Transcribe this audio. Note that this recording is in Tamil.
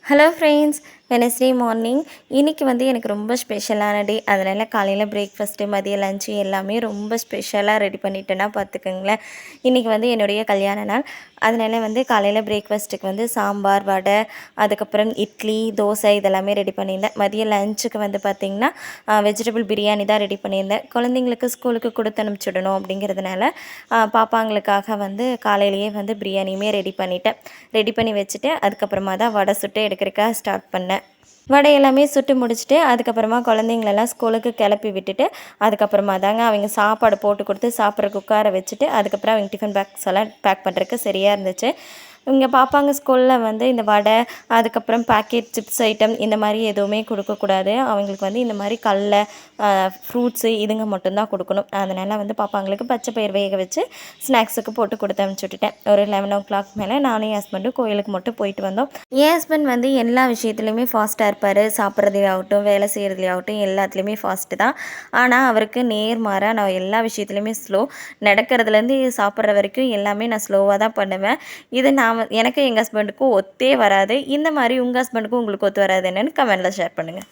Hello friends, Wednesday morning. இன்றைக்கி எனக்கு ரொம்ப ஸ்பெஷலான டே. அதனால் காலையில் பிரேக்ஃபாஸ்ட்டு, மதிய லஞ்சு எல்லாமே ரொம்ப ஸ்பெஷலாக ரெடி பண்ணிட்டேன்னா பார்த்துக்கோங்களேன். இன்றைக்கி என்னுடைய கல்யாண நாள். அதனால் காலையில் பிரேக்ஃபாஸ்ட்டுக்கு சாம்பார், வடை, அதுக்கப்புறம் இட்லி, தோசை இதெல்லாமே ரெடி பண்ணியிருந்தேன். மதிய லஞ்சுக்கு பார்த்திங்கன்னா வெஜிடபிள் பிரியாணி தான் ரெடி பண்ணியிருந்தேன். குழந்தைங்களுக்கு ஸ்கூலுக்கு கொடுத்து அனுப்பிச்சிடணும் அப்படிங்கிறதுனால பாப்பாங்களுக்காக காலையிலேயே பிரியாணியுமே ரெடி பண்ணிட்டேன். ரெடி பண்ணி வச்சுட்டு அதுக்கப்புறமா தான் வடை சுட்டு எடுக்கிறதுக்காக ஸ்டார்ட் பண்ணேன். வடை எல்லாமே சுட்டு முடிச்சுட்டு அதுக்கப்புறமா குழந்தைங்களெல்லாம் ஸ்கூலுக்கு கிளப்பி விட்டுட்டு அதுக்கப்புறமா தாங்க அவங்க சாப்பாடு போட்டு கொடுத்து சாப்பிட்றக்கு உட்கார வச்சுட்டு அதுக்கப்புறம் அவங்க டிஃபன் பாக்ஸ் எல்லாம் பேக் பண்ணுறதுக்கு சரியாக இருந்துச்சு. இங்கே பாப்பாங்க ஸ்கூலில் இந்த வடை, அதுக்கப்புறம் பேக்கெட் சிப்ஸ் ஐட்டம் இந்த மாதிரி எதுவுமே கொடுக்கக்கூடாது. அவங்களுக்கு இந்த மாதிரி கடல, ஃப்ரூட்ஸு இதுங்க மட்டும்தான் கொடுக்கணும். அதனால் பாப்பாங்களுக்கு பச்சை பயிர் வேக வச்சு ஸ்நாக்ஸுக்கு போட்டு கொடுத்து அனுப்பிச்சுட்டுட்டேன். ஒரு 11 மேலே நானும் என் ஹஸ்பண்டும் கோயிலுக்கு மட்டும் போயிட்டு வந்தோம். என் ஹஸ்பண்ட் எல்லா விஷயத்துலையுமே ஃபாஸ்ட்டாக இருப்பார். சாப்பிட்றதுலையாகட்டும், வேலை செய்கிறதுலையாகட்டும் எல்லாத்துலேயுமே ஃபாஸ்ட்டு தான். ஆனால் அவருக்கு நேர்மாறாக நான் எல்லா விஷயத்துலையுமே ஸ்லோ. நடக்கிறதுலேருந்து சாப்பிட்ற வரைக்கும் எல்லாமே நான் ஸ்லோவாக தான் பண்ணுவேன். இது எனக்கு எங்கள் ஹஸ்பண்டுக்கும் ஒத்தே வராது. இந்த மாதிரி உங்கள் ஹஸ்பண்டுக்கும் உங்களுக்கு ஒத்து வராது என்னென்னு கமெண்ட்டில் ஷேர் பண்ணுங்கள்.